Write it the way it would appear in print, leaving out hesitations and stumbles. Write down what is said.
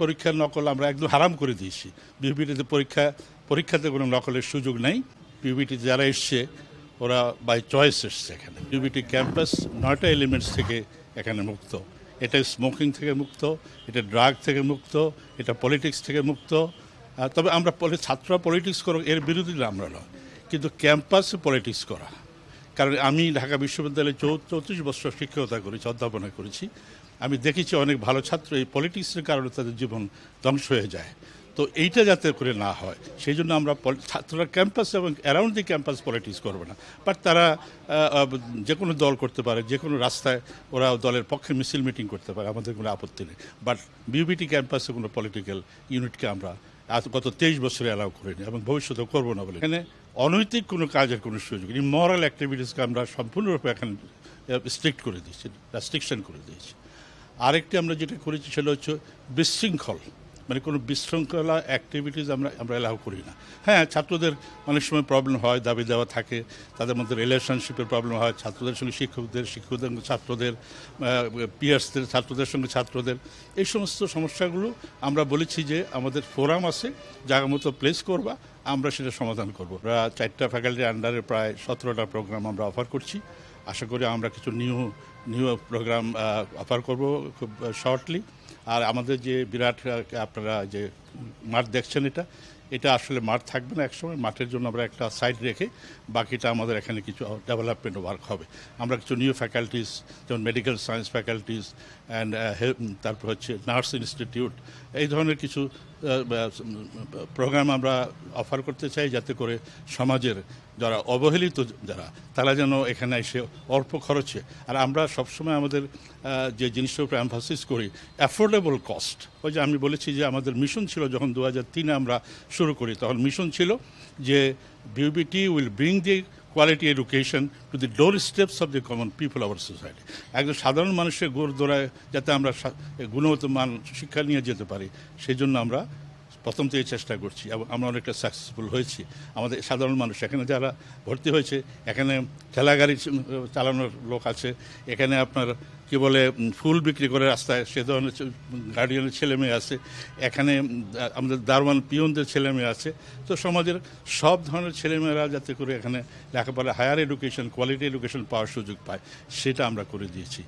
পরীক্ষার নকল আমরা একদম হারাম করে দিয়েছি। বিউবিটিতে পরীক্ষাতে কোনো নকলের সুযোগ নেই। বিউবিটিতে যারা এসছে ওরা বাই চয়েস এসছে এখানে। বিউবিটি ক্যাম্পাস 9টা এলিমেন্টস থেকে এখানে মুক্ত। এটা স্মোকিং থেকে মুক্ত, এটা ড্রাগ থেকে মুক্ত, এটা পলিটিক্স থেকে মুক্ত। তবে আমরা ছাত্ররা পলিটিক্স করো এর বিরোধী আমরা নয়, কিন্তু ক্যাম্পাসে পলিটিক্স করা, কারণ আমি ঢাকা বিশ্ববিদ্যালয়ে 34 বছর শিক্ষকতা করেছি, অধ্যাপনা করেছি। আমি দেখেছি অনেক ভালো ছাত্র এই পলিটিক্সের কারণে তাদের জীবন ধ্বংস হয়ে যায়। তো এইটা যাতে করে না হয় সেই জন্য আমরা ছাত্ররা ক্যাম্পাস এবং অ্যারাউন্ড দি ক্যাম্পাস পলিটিক্স করবে না, বাট তারা যে কোনো দল করতে পারে, যে কোনো রাস্তায় ওরা দলের পক্ষে মিছিল মিটিং করতে পারে, আমাদের কোনো আপত্তি নেই। বাট বিউবিটি ক্যাম্পাসে কোনো পলিটিক্যাল ইউনিটকে আমরা গত 23 বছরে অ্যালাউ করিনি এবং ভবিষ্যতেও করবো না বলে। এখানে অনৈতিক কোনো কাজের কোনো সুযোগ নেই। মরাল অ্যাক্টিভিটিসকে আমরা সম্পূর্ণরূপে এখানে স্ট্রিক্ট করে দিয়েছি, রেস্ট্রিকশন করে দিয়েছি। আরেকটি আমরা যেটা করেছি সেটা হচ্ছে বিশৃঙ্খল, মানে কোনো বিশৃঙ্খলা অ্যাক্টিভিটিস আমরা অ্যালাউ করি না। হ্যাঁ, ছাত্রদের অনেক সময় প্রবলেম হয়, দাবি দেওয়া থাকে, তাদের মধ্যে রিলেশনশিপের প্রবলেম হয়, ছাত্রদের সঙ্গে শিক্ষকদের সঙ্গে ছাত্রদের, পিয়ার্সদের ছাত্রদের সঙ্গে ছাত্রদের, এই সমস্ত সমস্যাগুলো আমরা বলেছি যে আমাদের ফোরাম আছে, জায়গা মতো প্লেস করবা, আমরা সেটা সমাধান করব। আমরা 4টা ফ্যাকাল্টির আন্ডারে প্রায় 17টা প্রোগ্রাম আমরা অফার করছি। আশা করি আমরা কিছু নিউ প্রোগ্রাম অফার করব খুব শর্টলি। আর আমাদের যে বিরাট আপনারা যে মাঠ দেখছেন, এটা আসলে মাঠ থাকবে না একসময়। মাঠের জন্য আমরা একটা সাইড রেখে বাকিটা আমাদের এখানে কিছু ডেভেলপমেন্ট ওয়ার্ক হবে। আমরা কিছু নিউ ফ্যাকাল্টিস, যেমন মেডিকেল সায়েন্স ফ্যাকাল্টিস অ্যান্ড তারপর হচ্ছে নার্স ইনস্টিটিউট, এই ধরনের কিছু প্রোগ্রাম আমরা অফার করতে চাই, যাতে করে সমাজের যারা অবহেলিত তারা যেন এখানে এসে অল্প খরচে, আর আমরা সবসময় আমাদের যে জিনিসটার উপরে এমফাসিস করি অ্যাফোর্ডেবল কস্ট। ওই যে আমি বলেছি যে আমাদের মিশন ছিল যখন 2003-এ আমরা শুরু করি, তখন মিশন ছিল যে বিউবিটি will bring the quality education to the door steps of the common people our society. একজন সাধারণ মানুষের গোড়দোড়ায় যাতে আমরা গুণগত মান শিক্ষা নিয়ে যেতে পারি, সেই জন্য আমরা প্রথম থেকে চেষ্টা করছি এবং আমরা অনেকটা সাকসেসফুল হয়েছি। আমাদের সাধারণ মানুষ এখানে যারা ভর্তি হয়েছে, এখানে ঠেলাগাড়ি চালানোর লোক আছে, এখানে আপনার কি বলে ফুল বিক্রি করে রাস্তায় সে ধরনের গার্ডিয়ানের ছেলে মেয়ে আছে, এখানে আমাদের দারোয়ান পিয়নদের ছেলে মেয়ে আছে। তো সমাজের সব ধরনের ছেলেমেয়েরা যাতে করে এখানে লেখাপড়া, হায়ার এডুকেশন, কোয়ালিটি এডুকেশন পাওয়ার সুযোগ পায়, সেটা আমরা করে দিয়েছি।